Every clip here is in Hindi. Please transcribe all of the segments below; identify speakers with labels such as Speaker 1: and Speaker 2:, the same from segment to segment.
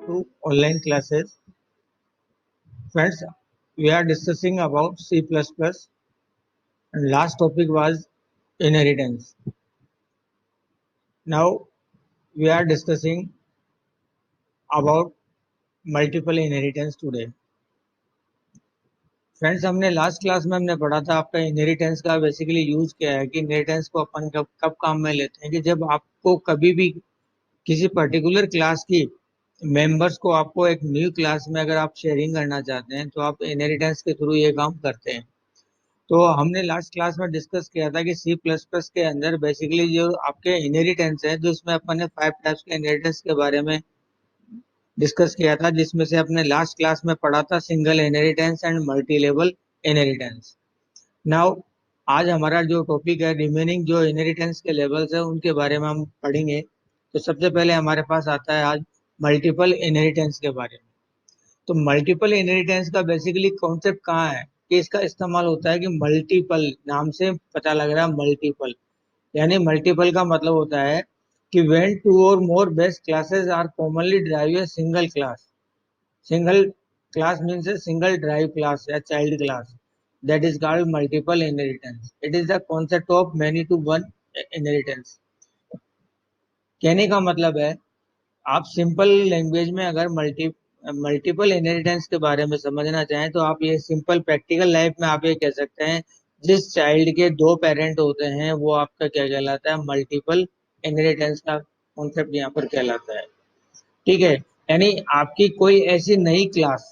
Speaker 1: to online classes. Friends, we are discussing about C++ and last topic was inheritance. Now we are discussing about multiple inheritance today. Friends हमने लास्ट क्लास में हमने पढ़ा था आपका इनहेरिटेंस का बेसिकली यूज क्या है कि इनहेरिटेंस को अपन कब काम में लेते हैं कि जब आपको कभी भी किसी पर्टिकुलर क्लास की मेंबर्स को आपको एक न्यू क्लास में अगर आप शेयरिंग करना चाहते हैं तो आप इनहेरिटेंस के थ्रू ये काम करते हैं। तो हमने लास्ट क्लास में डिस्कस किया था कि सी प्लस प्लस के अंदर बेसिकली जो आपके इनहेरिटेंस है, जो इसमें अपन ने 5 टाइप्स के इनहेरिटेंस के बारे में डिस्कस किया था, जिसमें से अपने लास्ट क्लास में पढ़ा था single inheritance and multi level inheritance. Now आज हमारा जो टॉपिक है रिमेनिंग जो इनहेरिटेंस के लेवल्स है उनके बारे में हम पढ़ेंगे। तो सबसे पहले हमारे पास आता है आज मल्टीपल इनहेरिटेंस के बारे में। तो मल्टीपल इनहेरिटेंस का बेसिकली कॉन्सेप्ट कहाँ है कि इसका इस्तेमाल होता है कि मल्टीपल नाम से पता लग रहा है मल्टीपल, यानी मल्टीपल का मतलब होता है कि when two or more base classes are commonly drive a single class. Single class means a single drive class या child class, that is called multiple inheritance. It is the concept of many to one inheritance. कहने का मतलब है आप सिंपल लैंग्वेज में अगर मल्टीपल इनहेरिटेंस के बारे में समझना चाहें तो आप ये सिंपल प्रैक्टिकल लाइफ में आप ये कह सकते हैं जिस चाइल्ड के 2 पेरेंट होते हैं वो आपका क्या कहलाता है, मल्टीपल इनहेरिटेंस का कॉन्सेप्ट यहाँ पर कहलाता है। ठीक है, यानी आपकी कोई ऐसी नई क्लास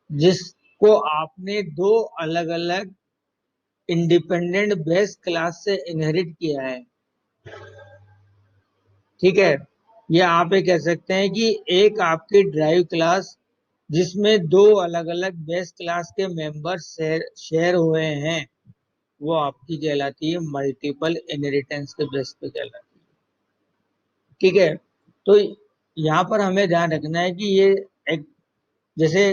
Speaker 1: जिसको आपने 2 अलग अलग इंडिपेंडेंट बेस क्लास से इनहेरिट किया है। ठीक है, या आप ये कह सकते हैं कि एक आपकी ड्राइव क्लास जिसमें 2 अलग अलग बेस क्लास के मेंबर्स शेयर हुए हैं वो आपकी कहलाती है मल्टीपल इनहेरिटेंस के बेस पे कहलाती है। ठीक है, तो यहाँ पर हमें ध्यान रखना है कि ये एक जैसे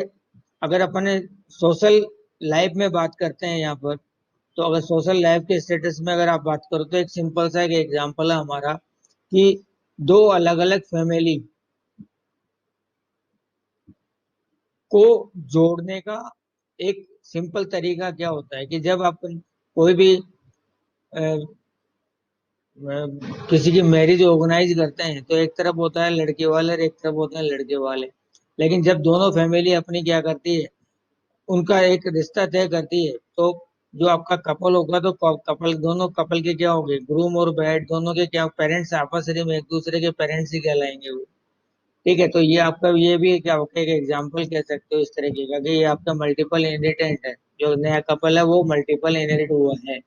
Speaker 1: अगर अपन सोशल लाइफ में बात करते हैं यहाँ पर, तो अगर सोशल लाइफ के स्टेटस में अगर आप बात करो तो एक सिंपल सा एक एग्जांपल है हमारा कि 2 अलग अलग फैमिली को जोड़ने का एक सिंपल तरीका क्या होता है कि जब अपन कोई भी किसी की मैरिज ऑर्गेनाइज करते हैं तो एक तरफ होता है लड़के वाले और एक तरफ होता है लड़के वाले, लेकिन जब दोनों फैमिली अपनी क्या करती है उनका एक रिश्ता तय करती है तो जो आपका कपल होगा तो कपल दोनों कपल के क्या होंगे, ग्रूम और ब्राइड दोनों के क्या पेरेंट्स आपस में एक दूसरे के पेरेंट्स ही कहलाएंगे वो। ठीक है, तो ये आपका ये भी क्या होगा एक एग्जाम्पल कह सकते हो इस तरीके का कि ये आपका मल्टीपल इनहेरिटेंट है, जो नया कपल है वो मल्टीपल इनहेरिट हुआ है।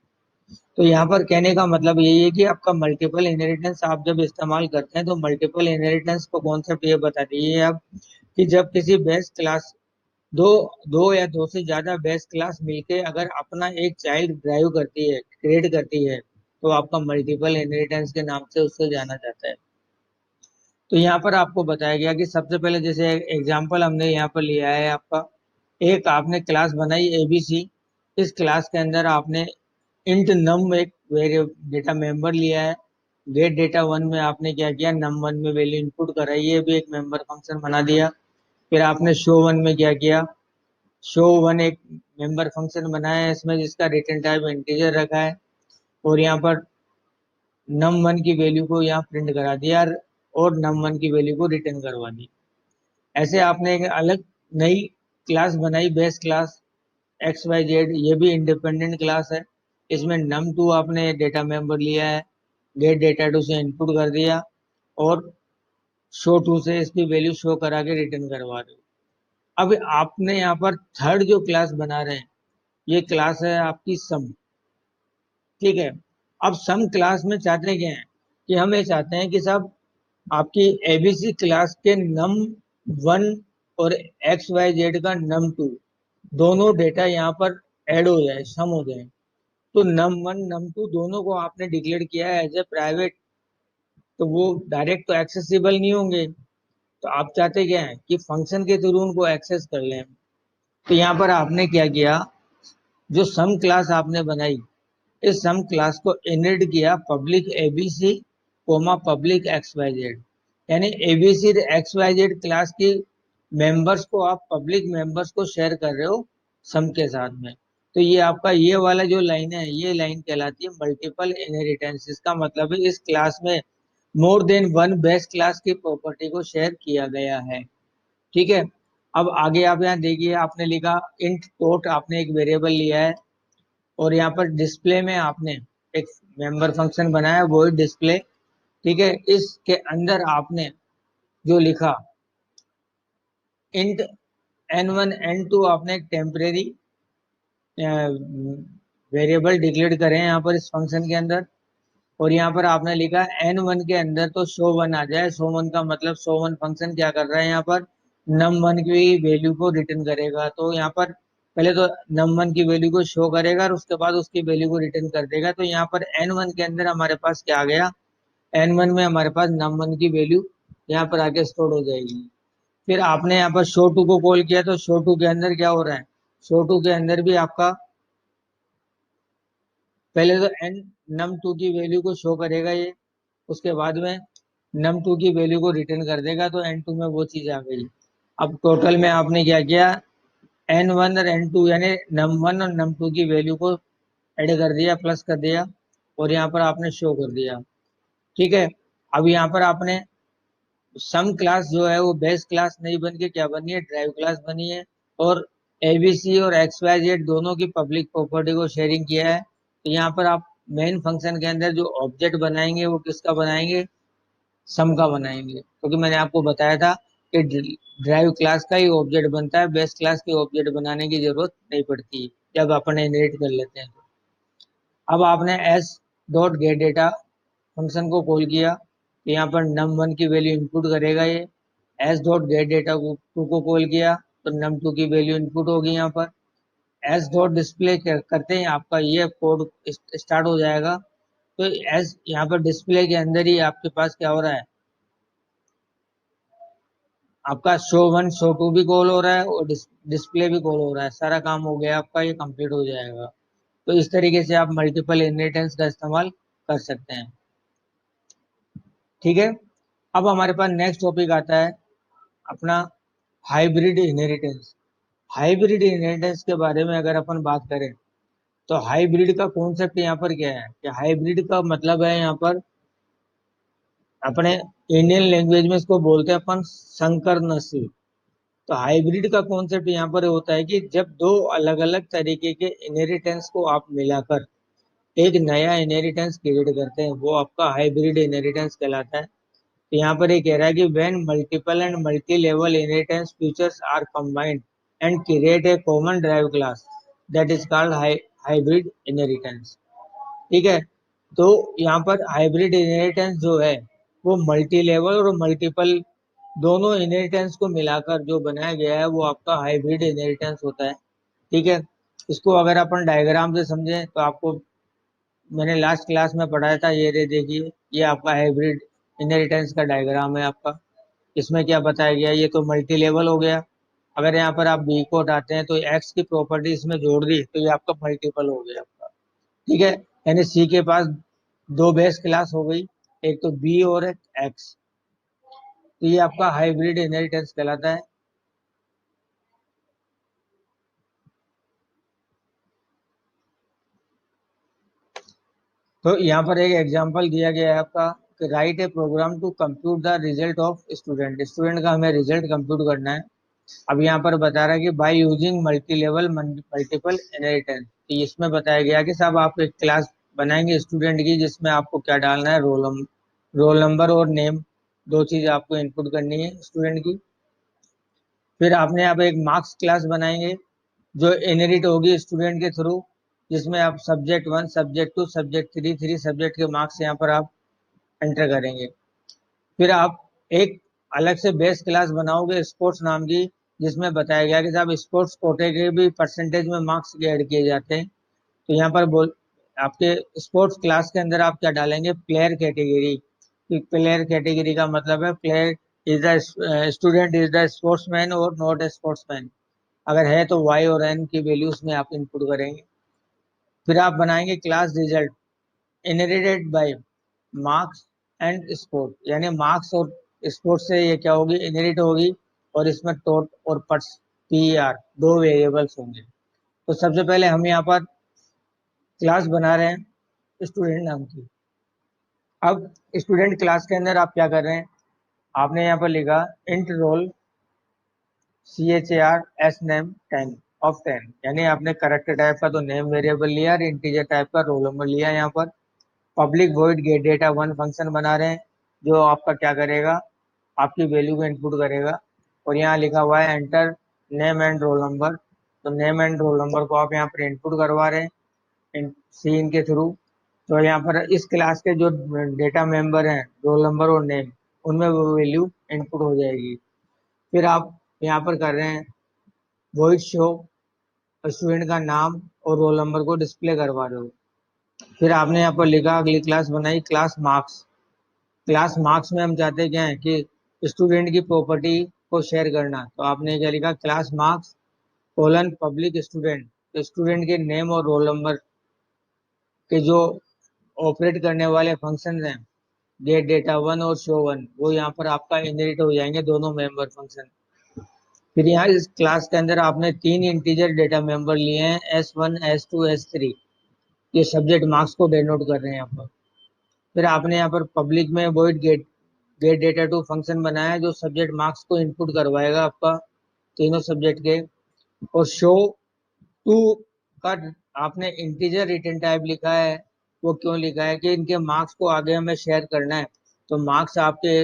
Speaker 1: तो यहाँ पर कहने का मतलब यही है कि आपका मल्टीपल इनहेरिटेंस आप जब इस्तेमाल करते हैं तो मल्टीपल इनहेरिटेंस को कॉन्सेप्ट ये बताती है आप कि जब किसी बेस क्लास दो दो या 2 से ज्यादा बेस क्लास मिलके अगर अपना एक चाइल्ड ड्राइव करती है, क्रिएट करती है, तो आपका मल्टीपल इनहेरिटेंस के नाम से उसको जाना जाता है। तो यहाँ पर आपको बताया गया कि सबसे पहले जैसे एग्जांपल हमने यहाँ पर लिया है आपका, एक आपने क्लास बनाई एबीसी। इस क्लास के अंदर आपने इंट नम एक डेटा मेंबर लिया है। गेट डेटा 1 में आपने क्या किया, नम 1 में वैल्यू इनपुट कराई, ये भी एक मेंबर फंक्शन बना दिया। फिर आपने शो 1 में क्या किया, शो 1 एक मेंबर फंक्शन बनाया है इसमें जिसका रिटर्न टाइप इंटीजर रखा है और यहाँ पर num1 की वैल्यू को यहाँ प्रिंट करा दिया और num1 की वैल्यू को रिटर्न करवा दी। ऐसे आपने एक अलग नई क्लास बनाई बेस क्लास XYZ, ये भी इंडिपेंडेंट क्लास है। इसमें num2 आपने डेटा मेंबर लिया है, गेट डेटा 2 से इनपुट कर दिया और शो 2 से इसकी वैल्यू शो करा के रिटर्न करवा दो। अब आपने यहाँ पर थर्ड जो क्लास बना रहे हैं ये क्लास है आपकी सम। ठीक है, अब सम क्लास में चाहते क्या है कि हम ये चाहते हैं कि सब आपकी एबीसी क्लास के नम 1 और XYZ का नम 2 दोनों डेटा यहाँ पर ऐड हो जाए, सम हो जाए। तो नम 1 नम 2 दोनों को आपने डिक्लेयर किया है एज ए प्राइवेट, तो वो डायरेक्ट तो एक्सेसिबल नहीं होंगे। तो आप चाहते क्या है कि फंक्शन के थ्रू उनको एक्सेस कर लें। तो यहाँ पर आपने क्या किया, जो सम क्लास आपने बनाई इस सम क्लास को इनहेरिट किया public ABC comma public XYZ, यानी ABC X Y Z class की मेंबर्स को आप पब्लिक मेंबर्स को शेयर कर रहे हो सम के साथ में। तो ये आपका ये वाला जो लाइन है, ये लाइन कहलाती है मल्टीपल इनहेरिटेंस। इसका मतलब है इस क्लास में more than one base class की प्रॉपर्टी को शेयर किया गया है। ठीक है। अब आगे आप यहाँ देखिए, आपने लिखा इंट टोट, आपने एक वेरिएबल लिया है और यहाँ पर डिस्प्ले में आपने एक मेंबर फंक्शन बनाया, वो डिस्प्ले। ठीक है। इसके अंदर आपने जो लिखा इंट n1 n2, आपने एक टेम्परेरी वेरिएबल डिक्लेयर करे हैं यहाँ पर इस फंक्शन के अंदर। और यहाँ पर आपने लिखा n1 के अंदर तो शो वन आ जाए। शो वन का मतलब शो वन फंक्शन क्या कर रहा है, यहाँ पर नम वन की वैल्यू को रिटर्न करेगा। तो यहाँ पर पहले तो नम वन की वैल्यू को शो करेगा और उसके बाद उसकी वैल्यू को रिटर्न कर देगा। तो यहाँ पर n1 के अंदर हमारे पास क्या आ गया, n1 में हमारे पास नम वन की वैल्यू यहाँ पर आके स्टोर हो जाएगी। फिर आपने यहाँ पर शो टू को कॉल किया, तो शो टू के अंदर क्या हो रहा है, शो टू के अंदर भी आपका पहले तो एन नम टू की वैल्यू को शो करेगा ये, उसके बाद में नम टू की वैल्यू को रिटर्न कर देगा। तो एन टू में वो चीज आ गई। अब टोटल में आपने क्या किया, एन वन और एन टू यानी नम वन और नम टू की वैल्यू को ऐड कर दिया, प्लस कर दिया और यहाँ पर आपने शो कर दिया। ठीक है। अब यहाँ पर आपने सम क्लास जो है वो बेस क्लास नहीं बन के क्या बनी है, ड्राइव क्लास बनी है। और एबीसी और एक्स वाई जेड दोनों की पब्लिक प्रॉपर्टी को शेयरिंग किया है। तो यहाँ पर आप मेन फंक्शन के अंदर जो ऑब्जेक्ट बनाएंगे वो किसका बनाएंगे, सम का बनाएंगे। क्योंकि मैंने आपको बताया था कि ड्राइव क्लास का ही ऑब्जेक्ट बनता है, बेस क्लास के ऑब्जेक्ट बनाने की जरूरत नहीं पड़ती जब अपन इनहेरिट कर लेते हैं। अब आपने S dot gate data function को कॉल किया, तो यहाँ पर नम वन की वैल्यू इनपुट करेगा ये। एस डॉट गेट डेटा को टू को कॉल किया तो नम टू की वैल्यू इनपुट होगी यहाँ पर। एस डॉट डिस्प्ले करते हैं आपका ये कोड स्टार्ट हो जाएगा। तो एस यहाँ पर डिस्प्ले के अंदर ही आपके पास क्या हो रहा है, आपका शो वन शो टू भी कॉल हो रहा है और डिस्प्ले भी कॉल हो रहा है। सारा काम हो गया आपका, ये कंप्लीट हो जाएगा। तो इस तरीके से आप मल्टीपल इनहेरिटेंस का इस्तेमाल कर सकते हैं। ठीक है। अब हमारे पास नेक्स्ट टॉपिक आता है अपना हाइब्रिड इनहेरिटेंस। हाइब्रिड इनहेरिटेंस के बारे में अगर अपन बात करें तो हाइब्रिड का कॉन्सेप्ट यहाँ पर क्या है, कि हाइब्रिड का मतलब है यहाँ पर अपने इंडियन लैंग्वेज में इसको बोलते हैं अपन संकर नस्ल। तो हाइब्रिड का कॉन्सेप्ट यहाँ पर होता है कि जब दो अलग अलग तरीके के इनहेरिटेंस को आप मिलाकर एक नया इनहेरिटेंस क्रिएट करते हैं, वो आपका हाइब्रिड इनहेरिटेंस कहलाता है। तो यहाँ पर ये कह रहा है कि when multiple and multi level inheritance features are combined and create a common drive class, that is called hybrid inheritance. ठीक है। तो यहाँ पर हाइब्रिड इनहेरिटेंस जो है वो मल्टी लेवल और मल्टीपल दोनों इनहेरिटेंस को मिलाकर जो बनाया गया है वो आपका हाइब्रिड इनहेरिटेंस होता है। ठीक है। इसको अगर अपन डायग्राम से समझें तो आपको मैंने लास्ट क्लास में पढ़ाया था, ये देखिए ये आपका हाइब्रिड इनहेरिटेंस का डायग्राम है आपका। इसमें क्या बताया गया, ये तो मल्टी लेवल हो गया। अगर यहाँ पर आप बी को हटाते हैं तो एक्स की प्रॉपर्टी इसमें जोड़ दी तो ये आपका मल्टीपल हो गया आपका। ठीक है। यानी सी के पास दो बेस क्लास हो गई, एक तो बी और एक एक्स। तो ये आपका हाइब्रिड इनहेरिटेंस कहलाता है। तो यहाँ पर एक एग्जांपल दिया गया है आपका कि write a program to compute the result of student. Student का हमें रिजल्ट कंप्यूट करना है। अब यहाँ पर बता रहा है कि by using multi level multiple inheritance. तो इसमें बताया गया कि साहब आप एक क्लास बनाएंगे स्टूडेंट की, जिसमें आपको क्या डालना है, रोल नंबर और नेम, दो चीज आपको इनपुट करनी है स्टूडेंट की। फिर आपने आप एक मार्क्स क्लास बनाएंगे जो इनहेरिट होगी स्टूडेंट के थ्रू, जिसमें आप subject one subject two subject three three subject के मार्क्स यहाँ पर आप एंटर करेंगे। फिर आप एक अलग से बेस क्लास बनाओगे स्पोर्ट्स नाम की, जिसमें बताया गया कि साहब स्पोर्ट्स कोटे के भी परसेंटेज में मार्क्स ऐड किए जाते हैं। तो यहाँ पर बोल आपके स्पोर्ट्स क्लास के अंदर आप क्या डालेंगे, प्लेयर कैटेगरी। प्लेयर कैटेगरी का मतलब है player is the student is the sportsman और नॉट ए स्पोर्ट्समैन। अगर है तो वाई और एन की वैल्यूज में आप इनपुट करेंगे। फिर आप बनाएंगे class result inherited by marks and score, यानी मार्क्स और स्पोर्ट्स से ये क्या होगी, इनहेरिट होगी, और इसमें टोट और पट्स पीआर दो वेरिएबल्स होंगे। तो सबसे पहले हम यहाँ पर क्लास बना रहे हैं स्टूडेंट नाम की। अब स्टूडेंट क्लास के अंदर आप क्या कर रहे हैं, आपने यहाँ पर लिखा int roll CHAR name 10 of 10, यानी आपने करेक्टर टाइप का तो नेम वेरिएबल लिया और इंटीजर टाइप का रोल नंबर लिया। यहाँ पर public void get data one function बना रहे हैं जो आपका क्या करेगा, आपकी वैल्यू को इनपुट करेगा। और यहाँ लिखा हुआ है enter name and roll number, तो नेम एंड रोल नंबर को आप यहाँ पर इनपुट करवा रहे हैं सीन के थ्रू। तो यहाँ पर इस क्लास के जो डेटा मेंबर हैं, रोल नंबर और नेम, उनमें वो वैल्यू इनपुट हो जाएगी। फिर आप यहाँ पर कर रहे हैं वॉइड शो, स्टूडेंट का नाम और रोल नंबर को डिस्प्ले करवा रहे हो। फिर आपने यहाँ पर लिखा, अगली क्लास बनाई क्लास मार्क्स। क्लास मार्क्स में हम चाहते क्या है कि स्टूडेंट की प्रॉपर्टी को शेयर करना, तो आपने क्या लिखा, class marks colon public student. तो स्टूडेंट के नेम और रोल नंबर के जो ऑपरेट करने वाले फंक्शन हैं, गेट डेटा वन और शो वन, वो यहाँ पर आपका इनहेरिट हो जाएंगे, दोनों मेंबर फंक्शन। फिर यहाँ इस क्लास के अंदर आपने तीन इंटीजर डेटा मेंबर लिए हैं, S1 S2 S3, ये सब्जेक्ट मार्क्स को डिनोट कर रहे हैं यहाँ पर। फिर आपने यहाँ पर पब्लिक में void get get data two function बनाया है जो सब्जेक्ट मार्क्स को इनपुट करवाएगा आपका तीनों सब्जेक्ट के। और शो टू का आपने इंटीजर रिटर्न टाइप लिखा है, वो क्यों लिखा है कि इनके मार्क्स को आगे हमें शेयर करना है, तो मार्क्स आपके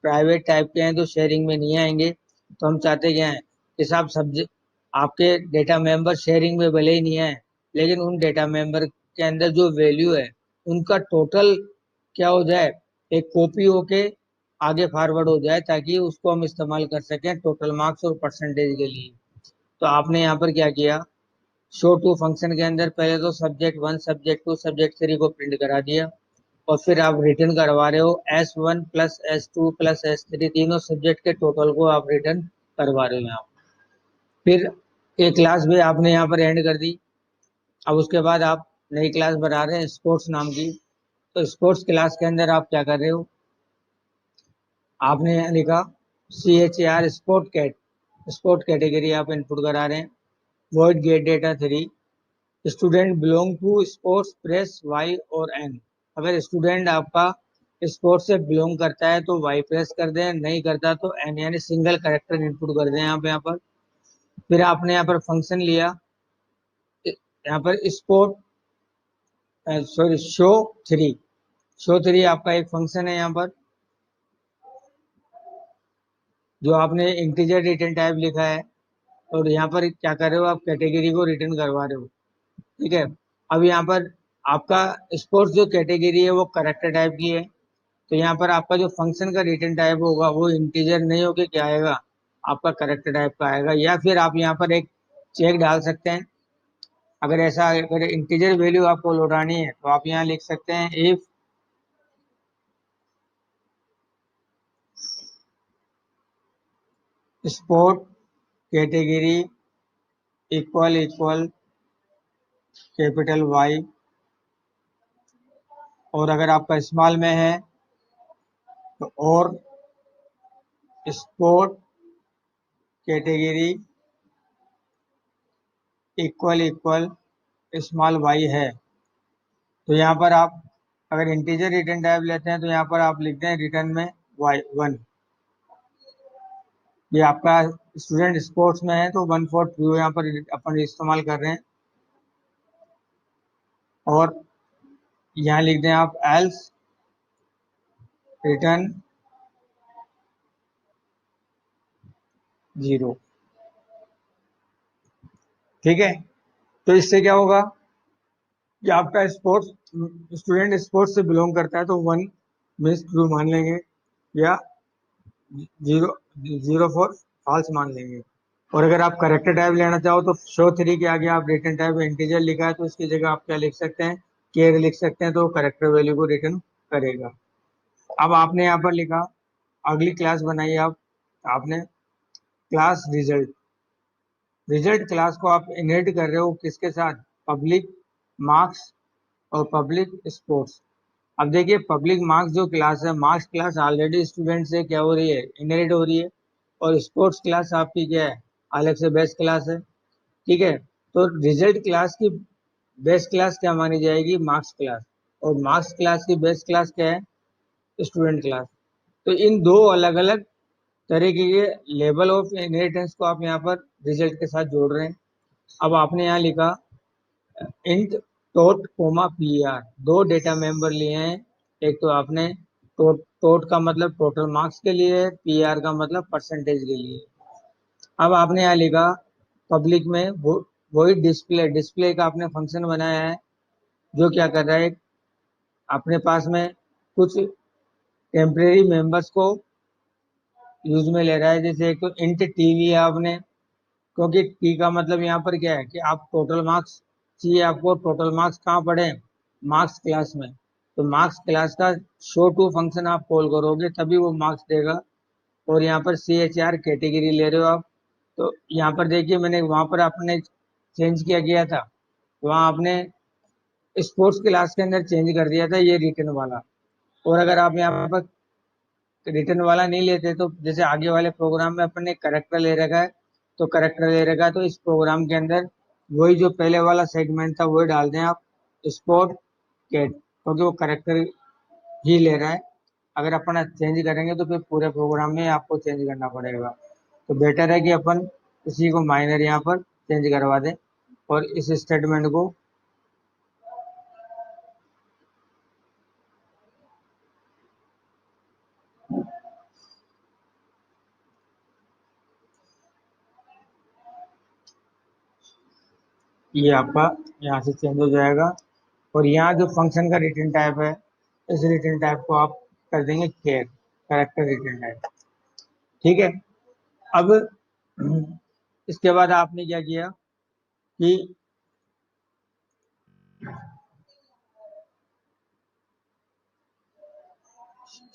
Speaker 1: प्राइवेट टाइप के हैं तो शेयरिंग में नहीं आएंगे। तो हम चाहते क्या है कि साहब सब्जेक्ट आपके डेटा मेंबर शेयरिंग में भले ही नहीं है, लेकिन उन डेटा मेंबर के अंदर जो वैल्यू है उनका टोटल क्या हो जाए, एक कॉपी होके आगे फॉरवर्ड हो जाए, ताकि उसको हम इस्तेमाल कर सकें टोटल मार्क्स और परसेंटेज के लिए। तो आपने यहाँ पर क्या किया, शो टू फंक्शन के अंदर पहले तो subject one subject two subject three को प्रिंट करा दिया, और फिर आप रिटर्न करवा रहे हो S1 plus S2 plus S3, तीनों सब्जेक्ट के टोटल को आप रिटर्न करवा रहे हो यहाँ। फिर एक क्लास भी आपने यहाँ पर एंड कर दी। अब उसके बाद आप नई क्लास बना रहे हैं स्पोर्ट्स नाम की। तो स्पोर्ट्स क्लास के अंदर आप क्या कर रहे हो, आपने यहाँ लिखा CHAR स्पोर्ट कैटेगरी आप इनपुट करा रहे हैं। Void get data three, student belong to sports press Y और एन। अगर स्टूडेंट आपका स्पोर्ट्स से बिलोंग करता है तो वाई प्रेस कर दें, नहीं करता तो एन, यानी सिंगल कैरेक्टर इनपुट कर दें यहाँ पर। फिर आपने यहाँ पर फंक्शन लिया, यहाँ पर स्पोर्ट सॉरी शो थ्री आपका एक फंक्शन है यहाँ पर, जो आपने इंटीजर रिटर्न टाइप लिखा है। और यहाँ पर क्या कर रहे हो, आप कैटेगरी को रिटर्न करवा रहे हो, ठीक है। अब यहाँ पर आपका स्पोर्ट्स जो कैटेगरी है वो करेक्टर टाइप की है, तो यहाँ पर आपका जो फंक्शन का रिटर्न टाइप होगा वो इंटीजर नहीं होके क्या आएगा, आपका करेक्टर टाइप का आएगा। या फिर आप यहाँ पर एक चेक डाल सकते हैं, अगर ऐसा अगर इंटीजर वैल्यू आपको लौटानी है तो आप यहाँ लिख सकते हैं if sport category equal equal capital Y, और अगर आपका स्मॉल में है तो और sport category equal equal small Y है। तो यहाँ पर आप अगर इंटीजर रिटर्न टाइप लेते हैं तो यहाँ पर आप लिखते हैं रिटर्न में वाई वन। ये आपका स्टूडेंट स्पोर्ट्स में है तो 143 यहाँ पर अपन इस्तेमाल कर रहे हैं। और यहाँ लिख दें आप एल्स रिटर्न 0, ठीक है। तो इससे क्या होगा कि आपका स्पोर्ट्स स्टूडेंट स्पोर्ट्स से बिलोंग करता है तो 1 मीन्स ट्रू मान लेंगे, या 0 फॉल्स मान लेंगे। और अगर आप करेक्टर टाइप लेना चाहो तो शो थ्री के आगे आप रिटर्न टाइप इंटीजर लिखा है तो इसकी जगह आप क्या लिख सकते हैं, केयर लिख सकते हैं, तो करेक्टर वैल्यू को रिटर्न करेगा। अब आपने यहाँ पर लिखा, अगली क्लास बनाई आप, आपने क्लास रिजल्ट। रिजल्ट क्लास को आप इनहेरिट कर रहे हो किसके साथ, पब्लिक मार्क्स और पब्लिक स्पोर्ट्स। अब देखिए पब्लिक मार्क्स जो क्लास है, मार्क्स क्लास ऑलरेडी स्टूडेंट से क्या हो रही है, इनहेरिट हो रही है। और स्पोर्ट्स क्लास आपकी क्या है, अलग से बेस्ट क्लास है। ठीक है, तो रिजल्ट क्लास की बेस्ट क्लास क्या मानी जाएगी, मार्क्स क्लास। और मार्क्स क्लास की बेस्ट क्लास क्या है, स्टूडेंट क्लास। तो इन दो अलग अलग तरीके के लेवल ऑफ इनहेरिटेंस को आप यहाँ पर रिजल्ट के साथ जोड़ रहे हैं। अब आपने यहाँ लिखा इंट टोट कोमा पी आर, दो डेटा मेंबर लिए हैं। एक तो आपने टोट का मतलब टोटल मार्क्स के लिए, पी आर का मतलब परसेंटेज के लिए। अब आपने यहाँ लिखा पब्लिक में वही डिस्प्ले, डिस्प्ले का आपने फंक्शन बनाया है जो क्या कर रहा है, अपने पास में कुछ टेम्परेरी मेंबर्स को यूज में ले रहा है। जैसे एक तो इंट टी लिया आपने, क्योंकि टी का मतलब यहाँ पर क्या है कि आप टोटल मार्क्स चाहिए आपको, टोटल मार्क्स कहाँ पढ़े, मार्क्स क्लास में। तो मार्क्स क्लास का शो टू फंक्शन आप कॉल करोगे तभी वो मार्क्स देगा। और यहाँ पर सी एच आर कैटेगरी ले रहे हो आप। तो यहाँ पर देखिए मैंने वहां पर आपने चेंज किया गया था, वहां आपने स्पोर्ट्स क्लास के अंदर चेंज कर दिया था ये रिटर्न वाला। और अगर आप यहाँ पर रिटर्न वाला नहीं लेते तो जैसे आगे वाले प्रोग्राम में अपन ने करेक्टर ले रखा है, तो करेक्टर ले रखा है, तो इस प्रोग्राम के अंदर वही जो पहले वाला सेगमेंट था वही डाल दें आप, स्पोर्ट कैट, क्योंकि वो करेक्टर ही ले रहा है। अगर अपन चेंज करेंगे तो फिर पूरे प्रोग्राम में आपको चेंज करना पड़ेगा। तो बेटर है कि अपन इसी को माइनर यहाँ पर चेंज करवा दें और इस स्टेटमेंट को ये आपका यहाँ से चेंज हो जाएगा। और यहाँ जो फंक्शन का रिटर्न टाइप है, इस रिटर्न टाइप को आप कर देंगे केयर, करेक्टर रिटर्न टाइप। ठीक है। अब इसके बाद आपने क्या किया कि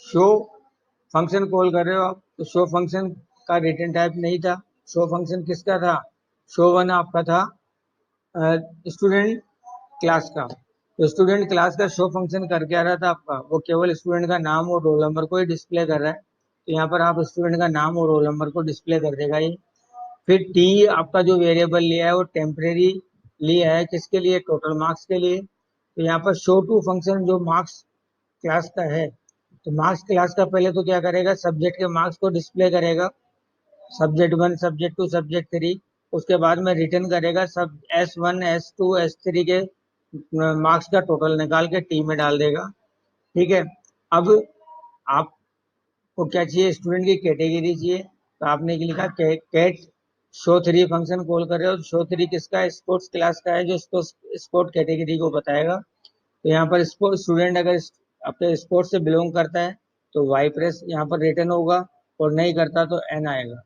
Speaker 1: शो फंक्शन कॉल कर रहे हो आप, तो शो फंक्शन का रिटर्न टाइप नहीं था। शो फंक्शन किसका था, शो वन आपका था स्टूडेंट क्लास का। तो स्टूडेंट क्लास का शो फंक्शन कर क्या रहा था आपका, वो केवल स्टूडेंट का नाम और रोल नंबर को ही डिस्प्ले कर रहा है। तो यहाँ पर आप स्टूडेंट का नाम और रोल नंबर को डिस्प्ले कर देगा ये। फिर टी आपका जो वेरिएबल लिया है वो टेम्परेरी लिया है, किसके लिए, टोटल मार्क्स के लिए। तो यहाँ पर शो टू फंक्शन जो मार्क्स क्लास का है, तो मार्क्स क्लास का पहले तो क्या करेगा, सब्जेक्ट के मार्क्स को डिस्प्ले करेगा, subject one, subject two, subject three. उसके बाद में रिटर्न करेगा सब S1 S2 S3 के मार्क्स का टोटल निकाल के टी में डाल देगा। ठीक है। अब आपको क्या चाहिए, स्टूडेंट की कैटेगरी चाहिए, तो आपने लिखा cat show three function call कर रहे हो। शो थ्री किसका है, स्पोर्ट्स क्लास का है, जो स्पोर्ट कैटेगरी को बताएगा। तो यहाँ पर स्पोर्ट स्टूडेंट अगर अपने स्पोर्ट्स से बिलोंग करता है तो वाई प्रेस यहाँ पर रिटर्न होगा, और नहीं करता तो एन आएगा।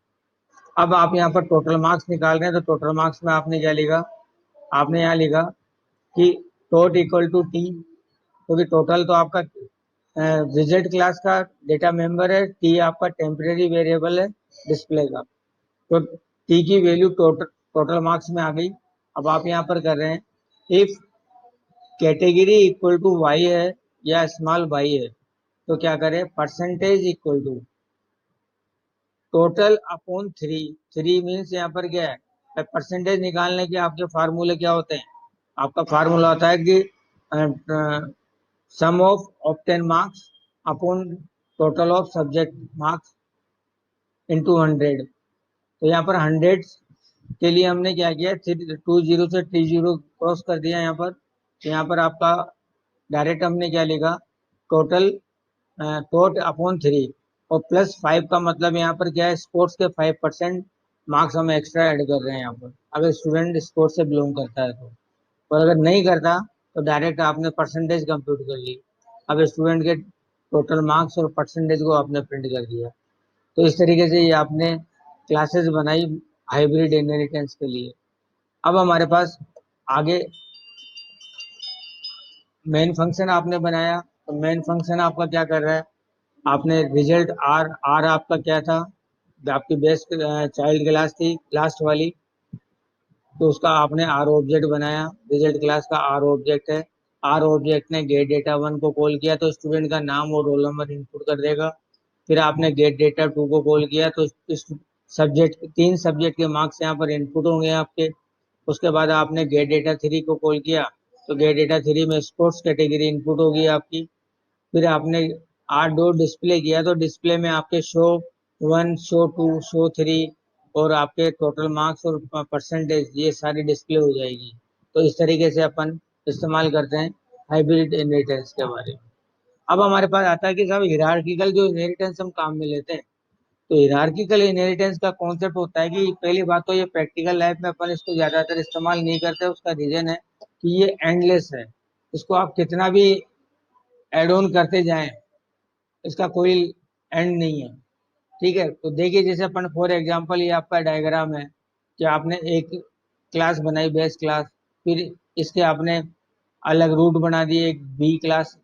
Speaker 1: अब आप यहाँ पर टोटल मार्क्स निकाल रहे हैं, तो टोटल मार्क्स में आपने क्या लिखा, आपने यहाँ लिखा कि टोट इक्वल टू टी, क्योंकि टोटल तो आपका रिजल्ट क्लास का डेटा मेंबर है, टी आपका टेम्परेरी वेरिएबल है डिस्प्ले का। तो टी की वैल्यू टोटल टोटल मार्क्स में आ गई। अब आप यहाँ पर कर रहे हैं if category equal to Y है या स्मॉल वाई है, तो क्या करें, percentage equal to total upon three. Three means यहाँ पर क्या है, परसेंटेज निकालने के आपके फार्मूले क्या होते हैं, आपका फार्मूला होता है कि sum of obtain marks upon total of subject marks into 100। तो यहाँ पर 100 के लिए हमने क्या किया, 20 से 30 क्रॉस कर दिया यहाँ पर। तो यहाँ पर आपका डायरेक्ट हमने क्या लिखा, टोटल टोट अपॉन थ्री, और प्लस 5 का मतलब यहाँ पर क्या है, स्पोर्ट्स के 5% मार्क्स हम एक्स्ट्रा ऐड कर रहे हैं यहाँ पर, अगर स्टूडेंट स्पोर्ट्स से बिलोंग करता है तो। और अगर नहीं करता तो डायरेक्ट आपने परसेंटेज कंप्यूट कर ली। अब स्टूडेंट के टोटल मार्क्स और परसेंटेज को आपने प्रिंट कर दिया। तो इस तरीके से ये आपने क्लासेस बनाई हाइब्रिड इनहेरिटेंस के लिए। अब हमारे पास आगे मेन फंक्शन आपने बनाया, तो मेन फंक्शन आपका क्या कर रहा है, आपने रिजल्ट आर, आर आपका क्या था, आपकी बेस्ट चाइल्ड क्लास थी लास्ट वाली, तो उसका आपने आर ऑब्जेक्ट बनाया, रिजल्ट क्लास का आर ऑब्जेक्ट है। आर ऑब्जेक्ट ने गेट डेटा वन को कॉल किया तो स्टूडेंट का नाम और रोल नंबर इनपुट कर देगा। फिर आपने गेट डेटा टू को कॉल किया तो इस सब्जेक्ट, तीन सब्जेक्ट के मार्क्स यहाँ पर इनपुट होंगे आपके। उसके बाद आपने गेट डेटा थ्री को कॉल किया तो गेट डेटा थ्री में स्पोर्ट्स कैटेगरी इनपुट होगी आपकी। फिर आपने आर डॉट डिस्प्ले किया तो डिस्प्ले में आपके show one, show two, show three और आपके टोटल मार्क्स और परसेंटेज ये सारी डिस्प्ले हो जाएगी। तो इस तरीके से अपन इस्तेमाल करते हैं हाइब्रिड इनहेरिटेंस के बारे में। अब हमारे पास आता है कि साहब हिरार्किकल जो इनहेरिटेंस हम काम में लेते हैं, तो हिरार्किकल इनहेरिटेंस का कॉन्सेप्ट होता है कि पहली बात तो ये प्रैक्टिकल लाइफ में अपन इसको ज्यादातर इस्तेमाल नहीं करते। उसका रीजन है कि ये एंडलेस है, इसको आप कितना भी एड ऑन करते जाएं इसका कोई एंड नहीं है। ठीक है, तो देखिए जैसे अपन फॉर एग्जांपल ये आपका डायग्राम है कि आपने एक क्लास बनाई बेस क्लास, फिर इसके आपने अलग रूट बना दिए एक बी क्लास,